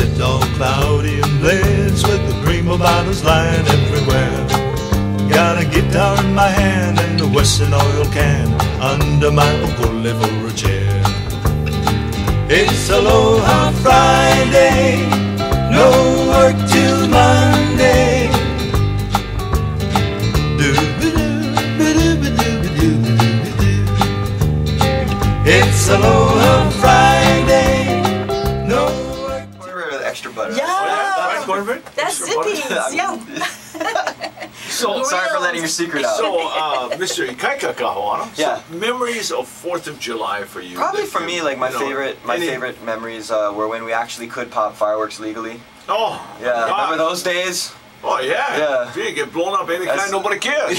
sit all cloudy and blends with the prima bottles lying everywhere. Got a guitar in my hand and a Western oil can under my ukole for a chair. It's Aloha Friday, no work till Monday. It's Aloha Friday, no work. Extra butter. Yeah. That's Zippy's. Yeah. So sorry for letting your secret out. So, Mr. Ikaika Kahoana, yeah. So memories of 4th of July for you? Probably for me, like my favorite memories were when we actually could pop fireworks legally. Oh, yeah. God. Remember those days? Oh yeah. Yeah. You get blown up any kind, nobody cares.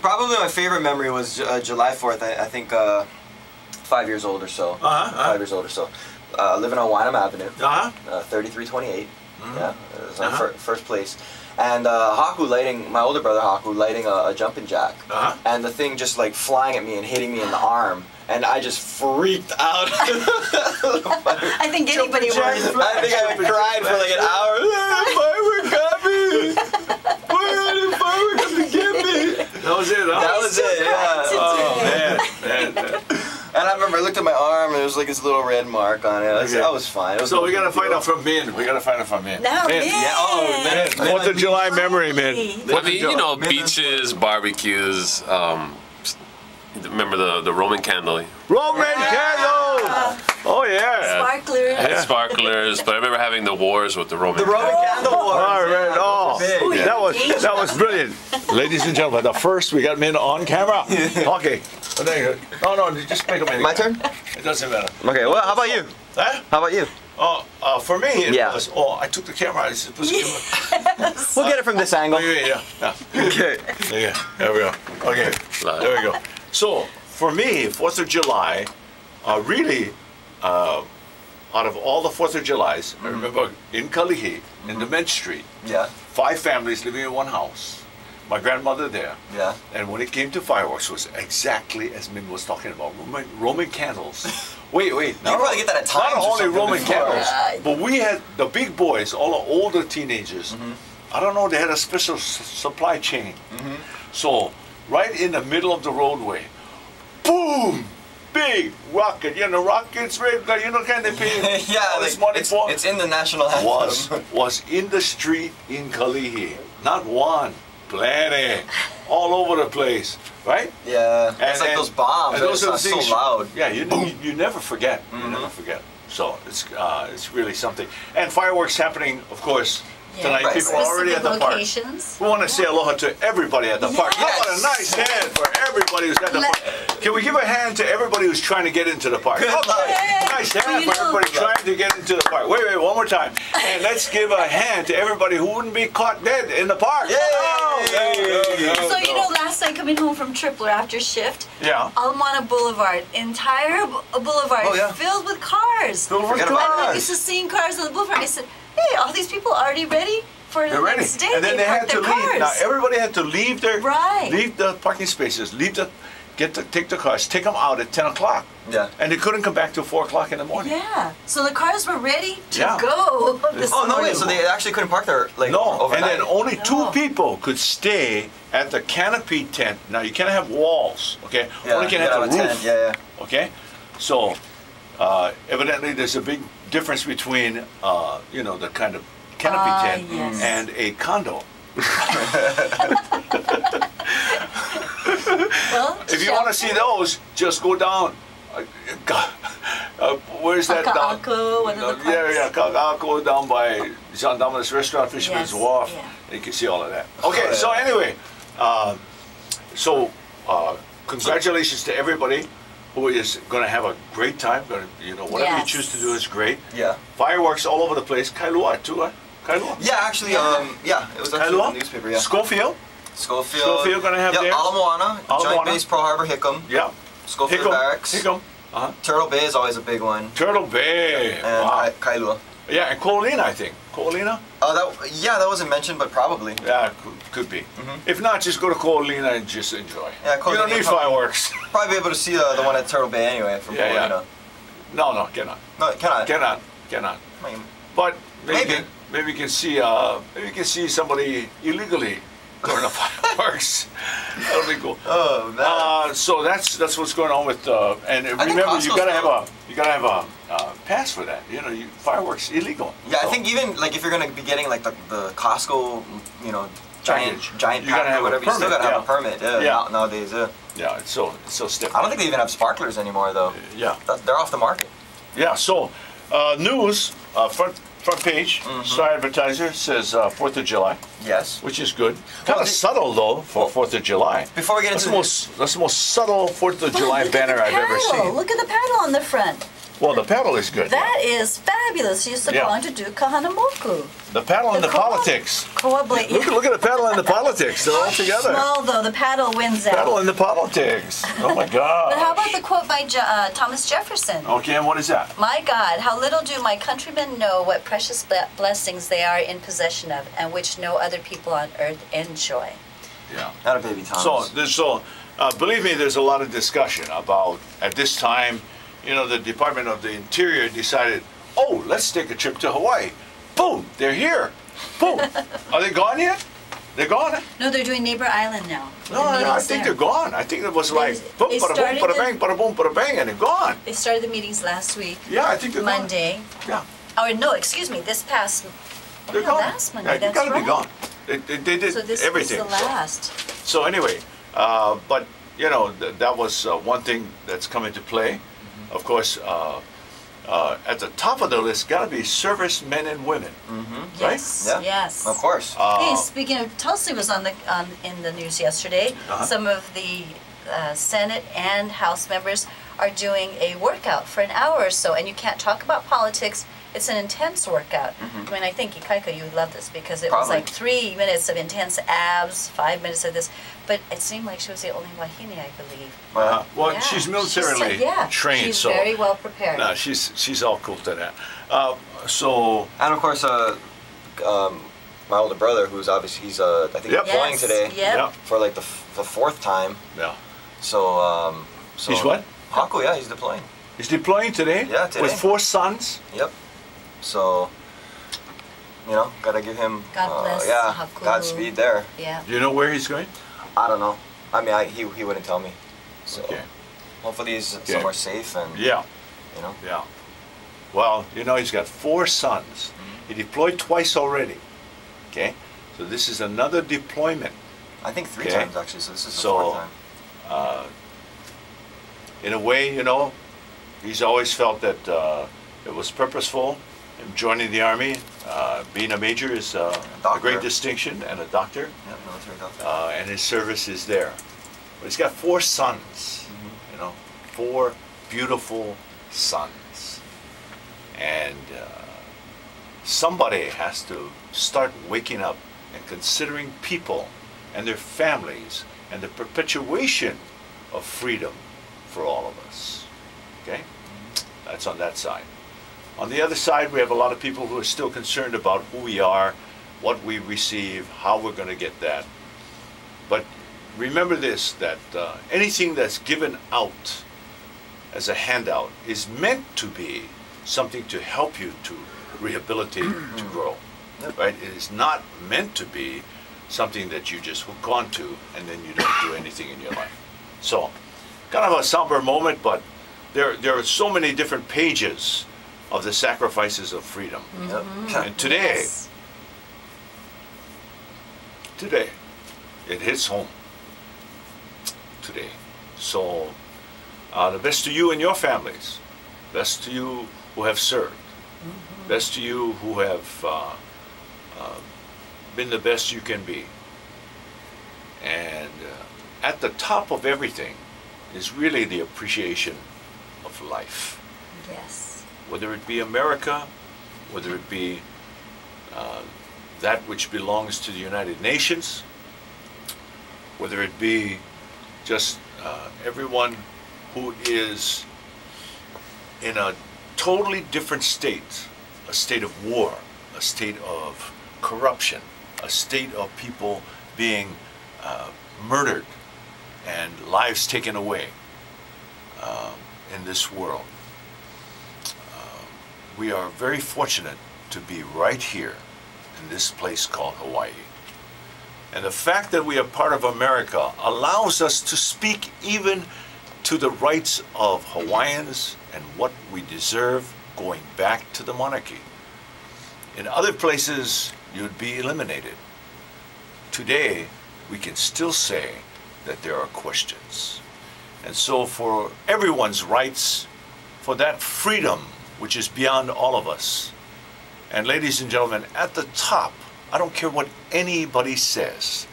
Probably my favorite memory was July 4th. I think 5 years old or so. 5 years old or so. Living on Wynham Avenue. 3328. Yeah, it was on first place. And Haku lighting, my older brother Haku lighting a jumping jack, and the thing just like flying at me and hitting me in the arm, and I just freaked out. I think anybody would. I think I cried for like an hour. Firework got me! Where did firework come to get me? That was it, huh? That was it, yeah. Oh, man. And I remember I looked at my arm and there was like this little red mark on it. That was fine. It was so we gotta find out from men. We gotta find out from men. No, men. Yeah, oh, man. 4th of July memory, man. Well, you know, beaches, barbecues. Remember the Roman candle? Roman candles! Oh yeah. Sparklers. I had sparklers, but I remember having the wars with the Roman. The Roman candle wars. All right. Oh, Big. that was brilliant, ladies and gentlemen. The first we got men on camera. Okay. No, just make a minute. My turn? It doesn't matter. Okay. Well, how about you? Huh? How about you? Oh, for me it Yeah. was. Oh, I took the camera. I supposed to We'll get it from this angle. yeah. Okay. Yeah. There we go. Okay. There we go. So for me, 4th of July, really. Out of all the 4th of Julys, I remember in Kalihi, in the Main Street, Yeah. 5 families living in one house. My grandmother there. Yeah. And when it came to fireworks, it was exactly as Min was talking about, Roman candles. Wait. You probably get that at times. Not only Roman candles, Right. but we had the big boys, all the older teenagers. I don't know, they had a special supply chain. So right in the middle of the roadway, boom! Big rocket, rockets, kind of pay Yeah, all this money for. it's in the national anthem. was in the street in Kalihi. Not one, plenty, all over the place, right? Yeah, it's like those bombs. And those are the so things loud. Yeah, you never forget. You never forget. So it's really something. And fireworks happening, of course. Tonight, right. people are already at the park. Locations. We want to say aloha to everybody at the park. How about a nice hand for everybody who's at the park? Can we give a hand to everybody who's trying to get into the park? Nice hand for everybody trying to get into the park. Wait, one more time. And let's give a hand to everybody who wouldn't be caught dead in the park. So last night coming home from Tripler after shift, Yeah. Almana Boulevard, entire boulevard filled with cars. I'm used to seeing cars on the boulevard. I said, hey, all these people already ready for the next day. And then they had to leave. Cars. Now everybody had to leave leave the parking spaces, take the cars, take them out at 10 o'clock. Yeah. And they couldn't come back till 4 o'clock in the morning. Yeah. So the cars were ready to go. Oh no way! So they actually couldn't park there overnight. And then only 2 people could stay at the canopy tent. Now you can't have walls, okay? Yeah, only can have the roof. Tent. Yeah. Okay. So evidently there's a big difference between the kind of canopy tent and a condo. Well, if you want to see those, just go down. Where's that down? Ka'ako, one of the parks. Ka'ako down by Gendarme's Restaurant, Fisherman's Wharf. You can see all of that. Okay, so anyway, congratulations to everybody who is going to have a great time. Whatever you choose to do is great. Yeah. Fireworks all over the place. Kailua too, huh? Kailua? Yeah, actually, it was actually in the newspaper. Yeah. Schofield going to have theirs. Ala Moana, Joint Base Pearl Harbor, Hickam. Yeah. Schofield Barracks. Hickam. Turtle Bay is always a big one. Turtle Bay. And Kailua. Yeah, and Ko'olina, I think. Ko'olina? That wasn't mentioned, but probably. Yeah, could be. If not, just go to Ko'olina and just enjoy. Yeah, you don't need fireworks. Probably be able to see the one at Turtle Bay anyway from Ko'olina. No, cannot. No, cannot. Cannot. I mean, But maybe you can see somebody illegally during the fireworks. That'll be cool. Oh man. So that's what's going on with. And remember, you gotta have a pass for that. You know, fireworks illegal. Yeah, so. I think even like if you're gonna be getting like the Costco, you know, giant you gotta have whatever, you still gotta have a permit. Yeah. Nowadays. Yeah, it's so stiff. I don't think they even have sparklers anymore though. Yeah. They're off the market. Yeah. So news front page. Star Advertiser says 4th of July. Yes. Which is good. Kind of subtle though for 4th of July. Before we get into that's the most subtle 4th of July banner I've ever seen. Look at the paddle on the front. Well, the paddle is good. That is fabulous. Used to going to do kahanamoku. The paddle and the politics. Look at the paddle and the politics. They're all together. Well, though, the paddle wins out. Paddle and the politics. Oh, my God. But how about the quote by Thomas Jefferson? Okay, and what is that? My God, how little do my countrymen know what precious blessings they are in possession of, and which no other people on earth enjoy. Yeah. Not a baby Thomas. So believe me, there's a lot of discussion about, at this time, you know, the Department of the Interior decided, oh, let's take a trip to Hawaii. Boom, they're here. Boom. Are they gone yet? They're gone? No, they're doing Neighbor Island now. No, I think they're gone. I think it was like, boom, bada boom, bada bang, bada boom, bada bang, and they're gone. They started the meetings last week. Yeah, I think they're Monday. Gone. Yeah. Oh, no, excuse me, this past... They're gone. Last Monday, that's right. They gotta be gone. They did so this everything. Was the last. So anyway, but, you know, that was one thing that's come into play. Of course, at the top of the list, got to be servicemen and women, right? Yes, yes, of course. Hey, speaking of, Tulsi was in the news yesterday. Some of the Senate and House members are doing a workout for an hour or so, and you can't talk about politics. It's an intense workout. I mean, I think Ikaika, you would love this because it was like 3 minutes of intense abs, 5 minutes of this. But it seemed like she was the only Wahine, I believe. Well, yeah. She's militarily trained, she's so very well prepared. No, she's all cool to that. So and of course, my older brother, who's obviously he's I think deploying today for like the 4th time. Yeah. So he's what? Haku, yeah, he's deploying. He's deploying today. Yeah, today. With 4 sons. Yep. So, you know, gotta give him, God bless Haku. Godspeed there. Yeah. Do you know where he's going? I don't know. I mean, he wouldn't tell me. So, okay. Hopefully he's somewhere safe and, you know. Yeah. Well, you know, he's got 4 sons. He deployed twice already. Okay. So this is another deployment. I think 3 times actually. So this is the 4th time. In a way, you know, he's always felt that it was purposeful. Him joining the Army, being a major is a great distinction, and a doctor. Yeah, military doctor. And his service is there. But he's got 4 sons, you know, 4 beautiful sons. And somebody has to start waking up and considering people and their families and the perpetuation of freedom for all of us. Okay? That's on that side. On the other side, we have a lot of people who are still concerned about who we are, what we receive, how we're going to get that. But remember this, that anything that's given out as a handout is meant to be something to help you to rehabilitate, to grow. Right? It is not meant to be something that you just hook onto and then you don't do anything in your life. So, kind of a somber moment, but there are so many different pages of the sacrifices of freedom. And today, it hits home. Today. So, the best to you and your families. Best to you who have served. Best to you who have been the best you can be. And at the top of everything is really the appreciation of life. Yes. Whether it be America, whether it be that which belongs to the United Nations, whether it be just everyone who is in a totally different state, a state of war, a state of corruption, a state of people being murdered and lives taken away in this world. We are very fortunate to be right here in this place called Hawaii. And the fact that we are part of America allows us to speak even to the rights of Hawaiians and what we deserve going back to the monarchy. In other places, you'd be eliminated. Today, we can still say that there are questions. And so for everyone's rights, for that freedom which is beyond all of us, and ladies and gentlemen, at the top, I don't care what anybody says,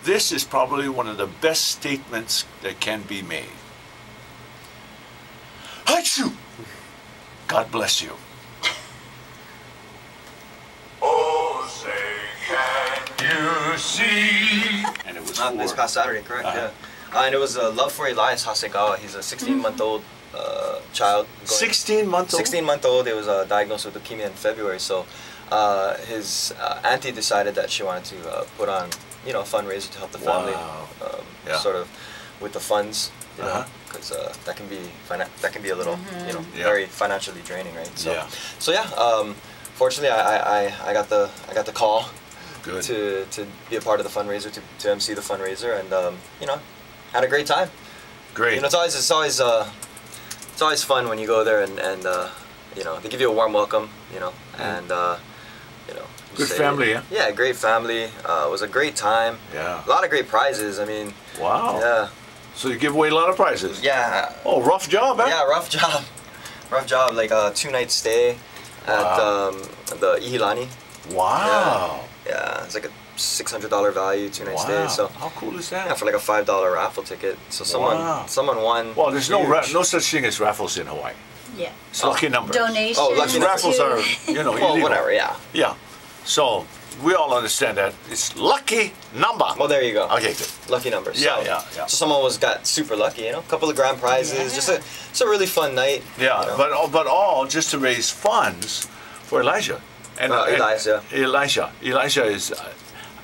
this is probably one of the best statements that can be made. Hachu! God bless you. Oh, say, can you see? And it was this past Saturday, correct? Yeah. And it was Love for Elias Hasegawa. He's a 16-month-old child. 16-month-old? 16-month-old. He was diagnosed with leukemia in February. So his auntie decided that she wanted to put on, a fundraiser to help the family, sort of with the funds, because that can be a little, very financially draining, right? So fortunately, I got the call. Good. To be a part of the fundraiser, to MC the fundraiser, and had a great time. Great. It's always fun when you go there and they give you a warm welcome, and good family, yeah. Yeah, great family. It was a great time. Yeah. A lot of great prizes. I mean. Wow. Yeah. So you give away a lot of prizes. Yeah. Oh, rough job, huh? Yeah, rough job. Rough job. Like a 2-night stay at the Ihilani. Wow. Yeah, it's like a $600 value, 2-night stay. So how cool is that? Yeah, for like a $5 raffle ticket. So someone won. Well, there's no such thing as raffles in Hawaii. Yeah. It's lucky numbers. Donations. Oh, lucky raffles are well, illegal. whatever. Yeah. Yeah. So we all understand that it's lucky number. Well, there you go. Okay, good. Lucky numbers. Yeah. So someone got super lucky. A couple of grand prizes. Just it's a really fun night. Yeah, but all just to raise funds for Elijah. And Elijah. Elijah is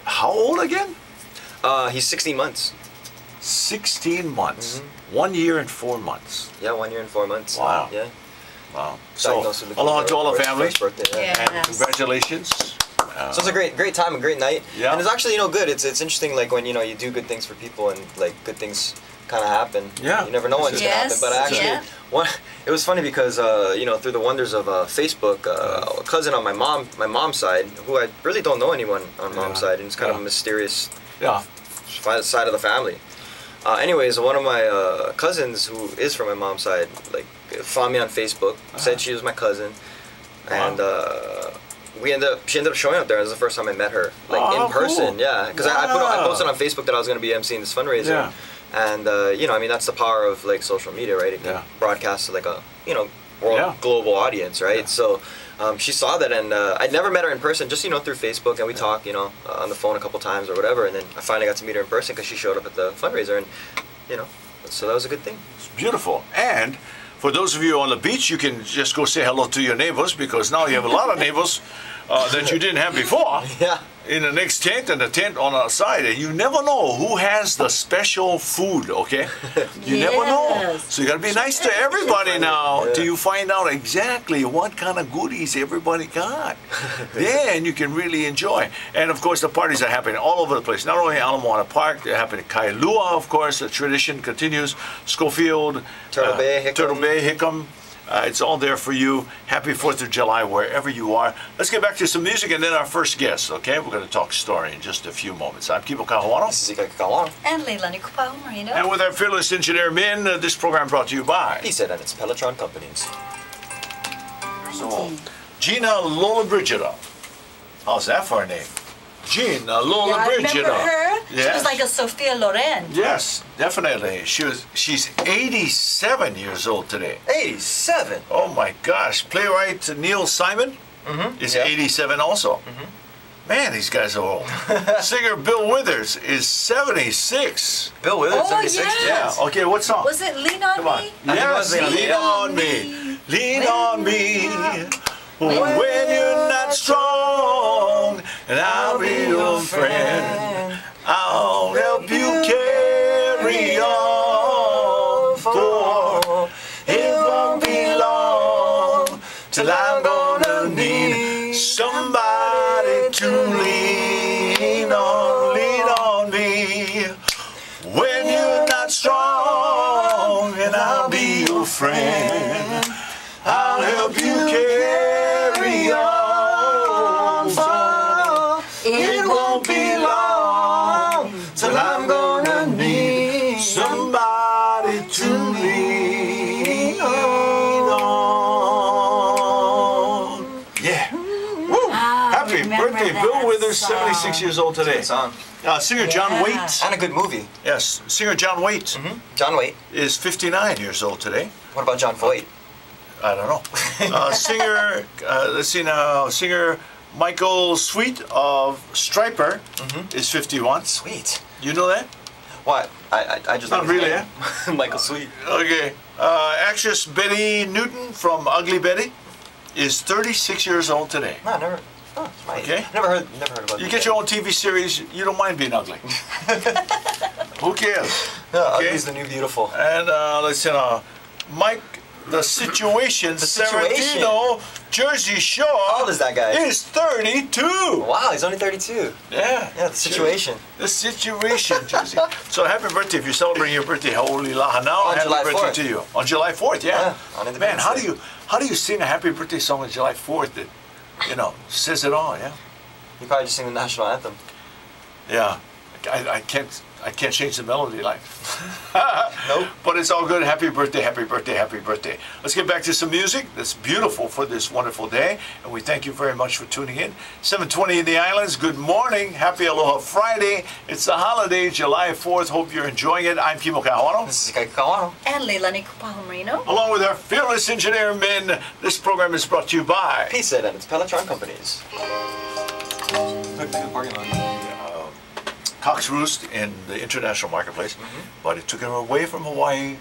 how old again? He's 16 months. 16 months. 1 year and 4 months. Yeah, 1 year and 4 months. Wow. Yeah. Wow. So aloha to all the family. And congratulations. So it's a great time, a great night. Yeah. And it's actually good. It's interesting, like when you do good things for people and like good things kind of happen. Yeah. You never know when it's gonna happen. But actually, it was funny because through the wonders of Facebook, a cousin on my mom's side, who I really don't know anyone on mom's side, and it's kind of a mysterious side of the family. Anyways, one of my cousins who is from my mom's side, like found me on Facebook, said she was my cousin, and she ended up showing up there. It was the first time I met her, like in person. Cool. Yeah, because I posted on Facebook that I was going to be emceeing this fundraiser. Yeah. And that's the power of like social media, right? It can broadcast to like a global audience, right? Yeah. So she saw that, and I'd never met her in person, just through Facebook, and we talked, on the phone a couple times or whatever, and then I finally got to meet her in person because she showed up at the fundraiser, and so that was a good thing. It's beautiful. And for those of you on the beach, you can just go say hello to your neighbors, because now you have a lot of neighbors that you didn't have before. Yeah. In the next tent and the tent on our side, and you never know who has the special food, okay? You never know. So you gotta be nice to everybody now till you find out exactly what kind of goodies everybody got. Then you can really enjoy. And of course the parties are happening all over the place. Not only in Ala Moana Park, they're happening in Kailua, of course, the tradition continues. Schofield, Turtle Bay, Hickam. It's all there for you. Happy 4th of July wherever you are. Let's get back to some music and then our first guest, okay? We're going to talk story in just a few moments. I'm Kipo Kahuano. This is Ika Kakawano. And Leilani Kupao Marino. And with our fearless engineer, Min, this program brought to you by... He said that it's Pelotron Companies. So, Gina Lollobrigida. How's that for a name? Gina Lollobrigida. Remember her? Yes. She was like a Sophia Loren. Yes, definitely. She's 87 years old today. 87? Oh my gosh. Playwright Neil Simon is 87 also. Man, these guys are old. Singer Bill Withers is 76. Bill Withers, 76? Yes. Yeah. Okay, what song? Was it Lean On Come on. Me? Yes, Lean On Me. Lean on me. When you're not strong, and I'll be your friend. I'll help you carry on, for it won't be long till I'm gonna need Somebody to lean on me. When you're not strong, and I'll be your friend. I'll help you carry on. For it won't be long till I'm gonna need somebody to lean on. Yeah. Woo. Happy birthday, Bill Withers, 76 years old today. Good song. Singer John Waite. And a good movie. Yes, singer John Waite John Waite. is 59 years old today. What about John Voight? I don't know. Singer, let's see now, singer Michael Sweet of Striper is 51. Sweet. You know that? What? I just Not really, eh? Michael Sweet. Okay. Actress Betty Newton from Ugly Betty is 36 years old today. No, never. Oh, it's my Okay. age. Never heard about You that. get your own TV series, you don't mind being ugly. Who cares? No, Okay. Ugly's the new beautiful. And let's see now, Mike, The Situation, Situation. Sarantino, Jersey Shore. How old is that guy? Is 32. Wow, he's only 32. Yeah. Yeah, the situation. The Situation, Jersey. So happy birthday if you're celebrating your birthday. Holy Laha now. On happy July birthday 4th. to you. On July 4th, yeah. Yeah, on Man, Independence Day. how do you sing a happy birthday song on July 4th that, says it all, yeah? You probably just sing the national anthem. Yeah. I can't change the melody like. Nope. But it's all good. Happy birthday, happy birthday, happy birthday. Let's get back to some music that's beautiful for this wonderful day. And we thank you very much for tuning in. 7:20 in the islands. Good morning. Happy Aloha Friday. It's the holiday, July 4th. Hope you're enjoying it. I'm Kimo Kahawano. This is Ika Kawano. And Leilani Kupahomarino. Along with our fearless engineer men, this program is brought to you by Peace It and its Pelletron companies. Look, the parking lot. Cox Roost in the international marketplace, but it took her away from Hawaii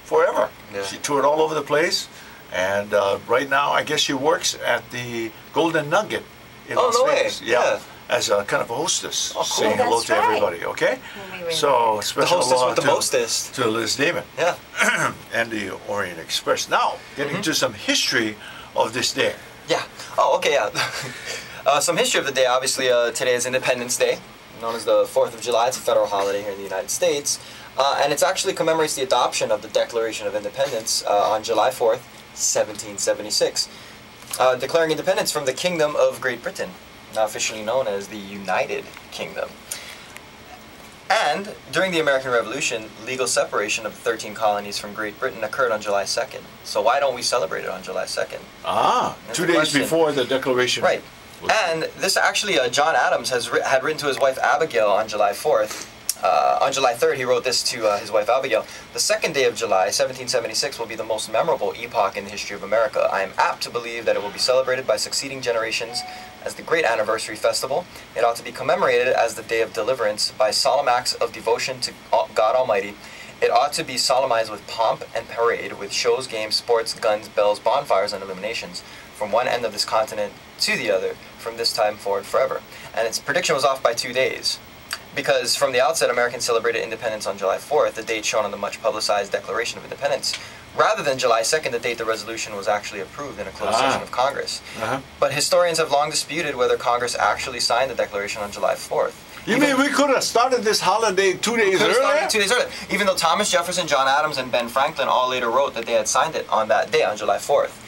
forever. Yeah. She toured all over the place, and right now I guess she works at the Golden Nugget in Las no way. Vegas. Yeah. As a kind of a hostess, Oh, cool. saying hello That's to right. everybody. Okay, We'll be so The special hostess aloha with the to, mostest. to Liz Damon Yeah. and the Orient Express. Now, getting to some history of this day. Yeah. Oh, okay, yeah. Some history of the day. Obviously, today is Independence Day, known as the 4th of July. It's a federal holiday here in the United States. And it actually commemorates the adoption of the Declaration of Independence on July 4th, 1776, declaring independence from the Kingdom of Great Britain, now officially known as the United Kingdom. And during the American Revolution, legal separation of the 13 colonies from Great Britain occurred on July 2nd. So why don't we celebrate it on July 2nd? Ah, That's 2 the days question. before the Declaration. Right. And this actually, John Adams had written to his wife Abigail on July 4th. On July 3rd, he wrote this to his wife Abigail. The second day of July, 1776, will be the most memorable epoch in the history of America. I am apt to believe that it will be celebrated by succeeding generations as the great anniversary festival. It ought to be commemorated as the day of deliverance by solemn acts of devotion to God Almighty. It ought to be solemnized with pomp and parade, with shows, games, sports, guns, bells, bonfires, and illuminations, from one end of this continent to the other, from this time forward forever. And its prediction was off by 2 days, because from the outset, Americans celebrated independence on July 4th, the date shown on the much publicized Declaration of Independence, rather than July 2nd, the date the resolution was actually approved in a closed session of Congress. But historians have long disputed whether Congress actually signed the Declaration on July 4th. You mean we could have started this holiday 2 days Could have started earlier? 2 days earlier, even though Thomas Jefferson, John Adams, and Ben Franklin all later wrote that they had signed it on that day, on July 4th.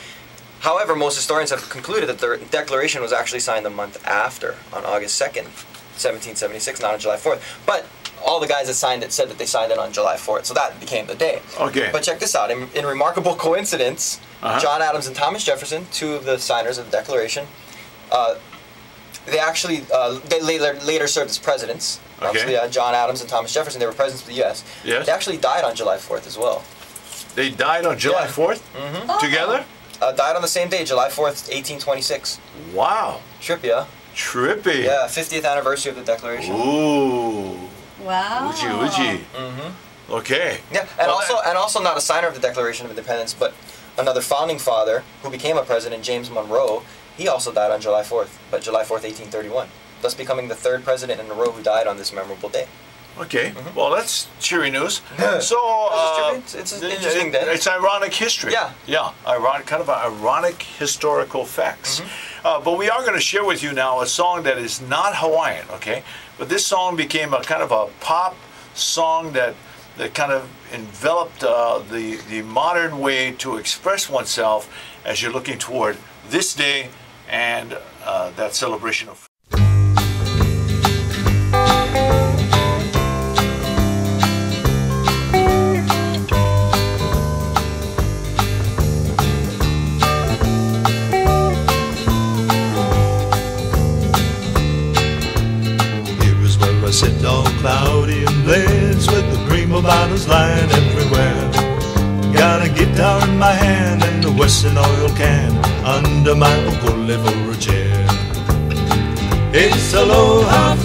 However, most historians have concluded that the Declaration was actually signed a month after, on August 2nd, 1776, not on July 4th. But all the guys that signed it said that they signed it on July 4th, so that became the day. Okay. But check this out. In remarkable coincidence, John Adams and Thomas Jefferson, two of the signers of the Declaration, they actually they later served as presidents. Okay. Obviously, John Adams and Thomas Jefferson, they were presidents of the U.S. Yes. They actually died on July 4th as well. They died on July Yeah. 4th? Together? Died on the same day, July 4th, 1826. Wow. Trippy, huh? Trippy. Yeah, 50th anniversary of the Declaration. Ooh. Wow. Uji. Okay. Yeah, and Well, also not a signer of the Declaration of Independence, but another founding father who became a president, James Monroe. He also died on July 4th, but July 4th, 1831, thus becoming the third president in a row who died on this memorable day. Okay. Well, that's cheery news. So, It's an interesting day. It's ironic history. Yeah. Yeah. Ironic, kind of ironic historical facts. But we are going to share with you now a song that is not Hawaiian, okay? But this song became a kind of a pop song that kind of enveloped the modern way to express oneself as you're looking toward this day and that celebration of. I sit all cloudy and blades with the prima bottles lying everywhere. Got a guitar in my hand and a Western oil can under my okole for a chair. It's Aloha